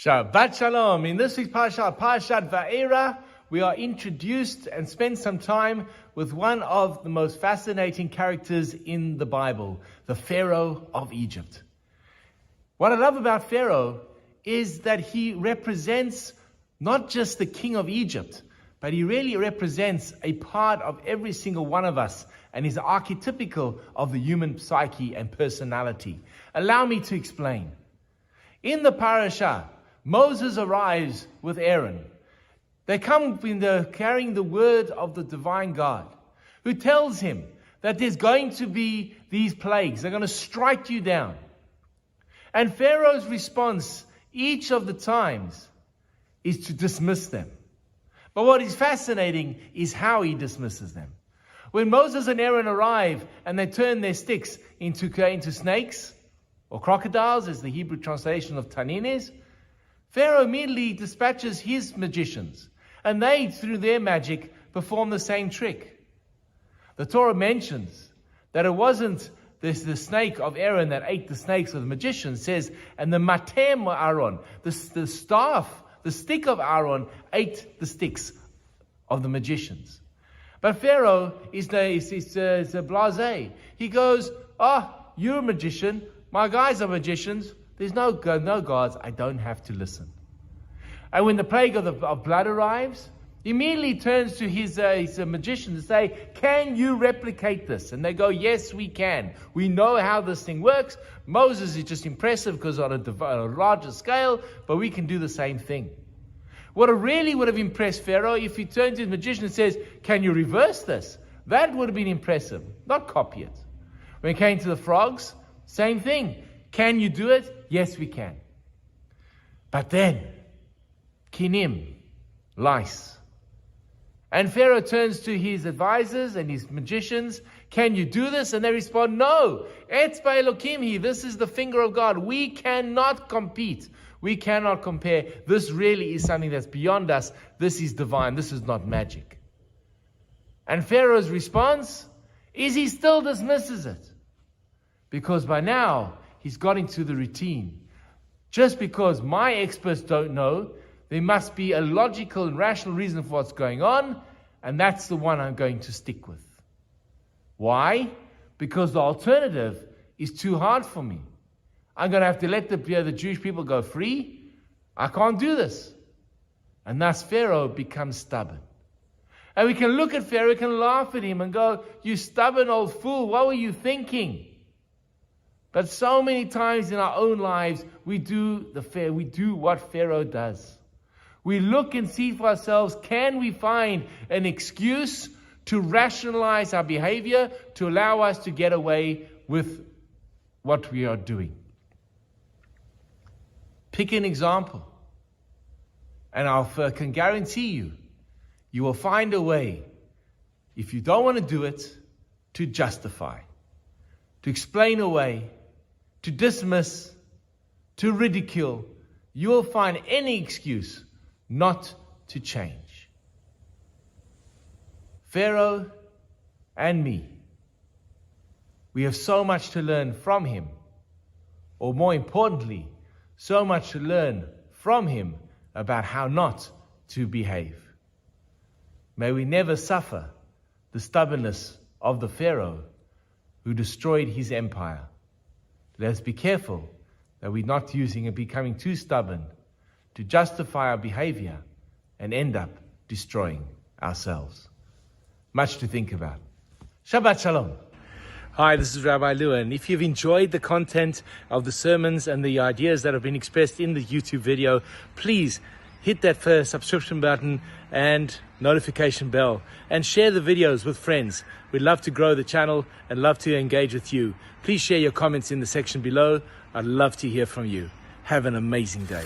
Shabbat Shalom. In this week's Parsha, Parshat Vaera, we are introduced and spend some time with one of the most fascinating characters in the Bible, the Pharaoh of Egypt. What I love about Pharaoh is that he represents not just the king of Egypt, but he really represents a part of every single one of us and is archetypical of the human psyche and personality. Allow me to explain. In the Parasha, Moses arrives with Aaron. They come carrying the word of the divine God, who tells him that there's going to be these plagues. They're going to strike you down. And Pharaoh's response each of the times is to dismiss them. But what is fascinating is how he dismisses them. When Moses and Aaron arrive and they turn their sticks into snakes or crocodiles, as the Hebrew translation of tanin is, Pharaoh immediately dispatches his magicians, and they, through their magic, perform the same trick. The Torah mentions that it wasn't the snake of Aaron that ate the snakes of the magicians. It says, and the matem Aaron, the staff, the stick of Aaron, ate the sticks of the magicians. But Pharaoh is a blasé. He goes, you're a magician. My guys are magicians. There's no gods. I don't have to listen. And when the plague of blood arrives, he immediately turns to his magician to say, can you replicate this? And they go, yes, we can. We know how this thing works. Moses is just impressive because on a larger scale, but we can do the same thing. What really would have impressed Pharaoh if he turned to his magician and says, can you reverse this? That would have been impressive, not copy it. When it came to the frogs, same thing. Can you do it? Yes, we can. But then, kinim, lice. And Pharaoh turns to his advisors and his magicians. Can you do this? And they respond, no. Etzba Elokimhi. This is the finger of God. We cannot compete. We cannot compare. This really is something that's beyond us. This is divine. This is not magic. And Pharaoh's response is he still dismisses it. Because by now, he's got into the routine. Just because my experts don't know, there must be a logical and rational reason for what's going on, and that's the one I'm going to stick with. Why? Because the alternative is too hard for me. I'm going to have to let the Jewish people go free. I can't do this. And thus Pharaoh becomes stubborn. And we can look at Pharaoh, we can laugh at him and go, you stubborn old fool, what were you thinking? But so many times in our own lives, we do what Pharaoh does. We look and see for ourselves, can we find an excuse to rationalize our behavior, to allow us to get away with what we are doing? Pick an example. And I can guarantee you will find a way, if you don't want to do it, to justify, to explain away, to dismiss, to ridicule. You will find any excuse not to change. Pharaoh and me, we have so much to learn from him, or more importantly, so much to learn from him about how not to behave. May we never suffer the stubbornness of the Pharaoh who destroyed his empire. Let us be careful that we're not using and becoming too stubborn to justify our behavior and end up destroying ourselves. Much to think about. Shabbat Shalom. Hi, this is Rabbi Lewin. If you've enjoyed the content of the sermons and the ideas that have been expressed in the YouTube video, please hit that first subscription button and notification bell and share the videos with friends. We'd love to grow the channel and love to engage with you. Please share your comments in the section below. I'd love to hear from you. Have an amazing day.